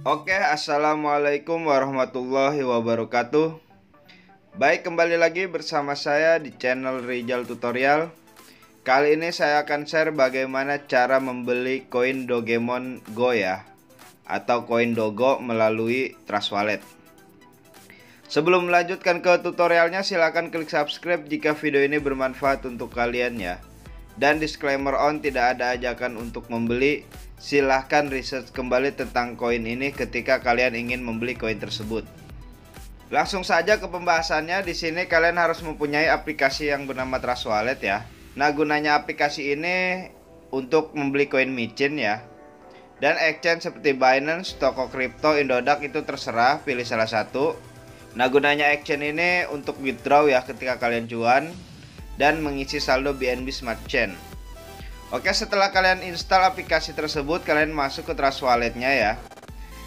Oke, assalamualaikum warahmatullahi wabarakatuh. Baik, kembali lagi bersama saya di channel Rizal Tutorial. Kali ini saya akan share bagaimana cara membeli koin Dogemon Go ya, atau koin Dogo melalui Trust Wallet. Sebelum melanjutkan ke tutorialnya, silahkan klik subscribe jika video ini bermanfaat untuk kalian ya. Dan disclaimer on, tidak ada ajakan untuk membeli. Silahkan research kembali tentang koin ini ketika kalian ingin membeli koin tersebut. Langsung saja ke pembahasannya. Di sini kalian harus mempunyai aplikasi yang bernama Trust Wallet ya. Nah, gunanya aplikasi ini untuk membeli koin micin ya. Dan exchange seperti Binance, toko kripto, Indodax itu terserah, pilih salah satu. Nah, gunanya exchange ini untuk withdraw ya ketika kalian cuan dan mengisi saldo BNB Smart Chain. Oke, setelah kalian install aplikasi tersebut, kalian masuk ke Trust Wallet-nya ya.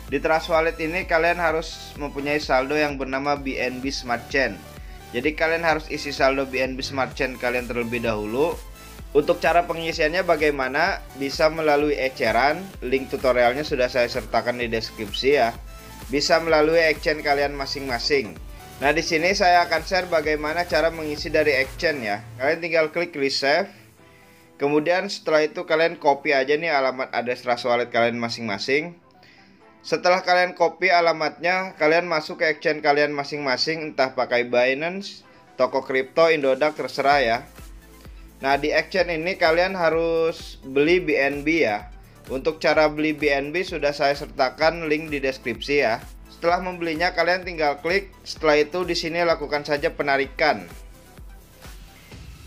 Di Trust Wallet ini kalian harus mempunyai saldo yang bernama BNB Smart Chain. Jadi kalian harus isi saldo BNB Smart Chain kalian terlebih dahulu. Untuk cara pengisiannya bagaimana? Bisa melalui eceran, link tutorialnya sudah saya sertakan di deskripsi ya. Bisa melalui exchange kalian masing-masing. Nah, di sini saya akan share bagaimana cara mengisi dari exchange ya. Kalian tinggal klik receive. Kemudian setelah itu kalian copy aja nih alamat address Trust Wallet kalian masing-masing. Setelah kalian copy alamatnya, kalian masuk ke exchange kalian masing-masing, entah pakai Binance, toko kripto, Indodax, terserah ya. Nah, di exchange ini kalian harus beli BNB ya. Untuk cara beli BNB sudah saya sertakan link di deskripsi ya. Setelah membelinya kalian tinggal klik. Setelah itu di sini lakukan saja penarikan.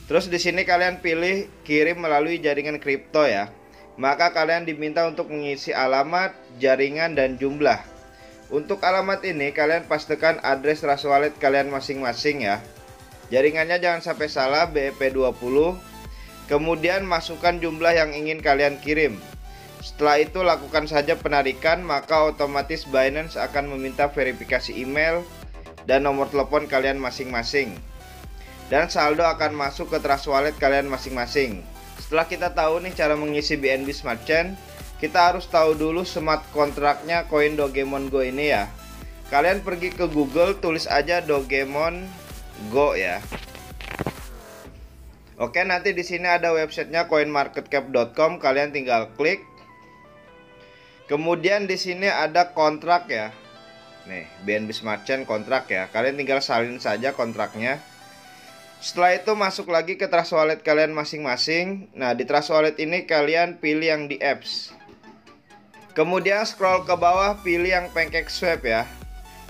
Terus di sini kalian pilih kirim melalui jaringan kripto ya. Maka kalian diminta untuk mengisi alamat, jaringan, dan jumlah. Untuk alamat ini kalian pastikan address Trust Wallet kalian masing-masing ya. Jaringannya jangan sampai salah, BEP20. Kemudian masukkan jumlah yang ingin kalian kirim. Setelah itu lakukan saja penarikan, maka otomatis Binance akan meminta verifikasi email dan nomor telepon kalian masing-masing. Dan saldo akan masuk ke Trust Wallet kalian masing-masing. Setelah kita tahu nih cara mengisi BNB Smart Chain, kita harus tahu dulu smart kontraknya koin Dogemon Go ini ya. Kalian pergi ke Google, tulis aja Dogemon Go ya. Oke, nanti di sini ada websitenya coinmarketcap.com, kalian tinggal klik. Kemudian di sini ada kontrak ya. Nih, BNB Smart Chain kontrak ya. Kalian tinggal salin saja kontraknya. Setelah itu masuk lagi ke Trust Wallet kalian masing-masing. Nah, di Trust Wallet ini kalian pilih yang di apps. Kemudian scroll ke bawah, pilih yang PancakeSwap ya.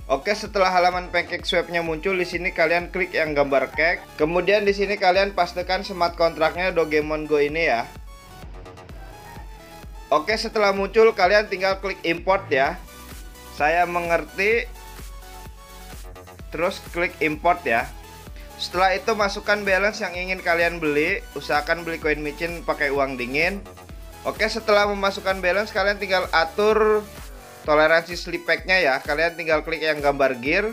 Oke, setelah halaman PancakeSwap-nya muncul, di sini kalian klik yang gambar cake. Kemudian di sini kalian pastikan smart kontraknya Dogemon Go ini ya. Oke, setelah muncul kalian tinggal klik import ya. Saya mengerti. Terus klik import ya. Setelah itu masukkan balance yang ingin kalian beli. Usahakan beli koin micin pakai uang dingin. Oke, setelah memasukkan balance kalian tinggal atur toleransi slip pack-nya ya. Kalian tinggal klik yang gambar gear.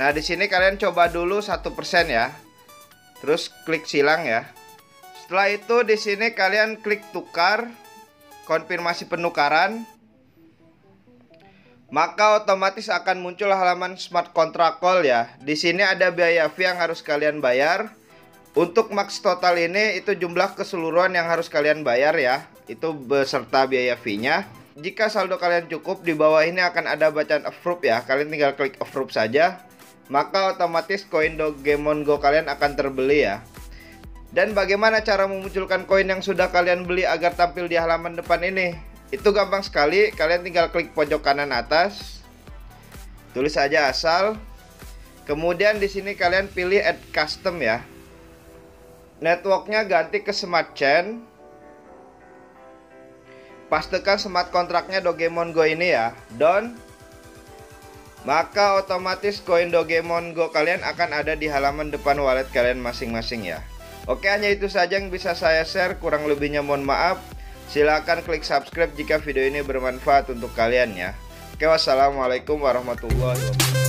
Nah, di sini kalian coba dulu 1% ya. Terus klik silang ya. Setelah itu di sini kalian klik tukar, konfirmasi penukaran. Maka otomatis akan muncul halaman smart contract call ya. Di sini ada biaya fee yang harus kalian bayar. Untuk max total ini itu jumlah keseluruhan yang harus kalian bayar ya. Itu beserta biaya fee-nya. Jika saldo kalian cukup, di bawah ini akan ada bacaan approve ya. Kalian tinggal klik approve saja. Maka otomatis koin Dogemon Go kalian akan terbeli ya. Dan bagaimana cara memunculkan koin yang sudah kalian beli agar tampil di halaman depan ini? Itu gampang sekali, kalian tinggal klik pojok kanan atas. Tulis saja asal. Kemudian di sini kalian pilih add custom ya. Networknya ganti ke Smart Chain. Pastikan smart kontraknya Dogemon Go ini ya. Done. Maka otomatis koin Dogemon Go kalian akan ada di halaman depan wallet kalian masing-masing ya. Oke, hanya itu saja yang bisa saya share. Kurang lebihnya mohon maaf. Silahkan klik subscribe jika video ini bermanfaat untuk kalian ya. Oke, wassalamualaikum warahmatullahi wabarakatuh.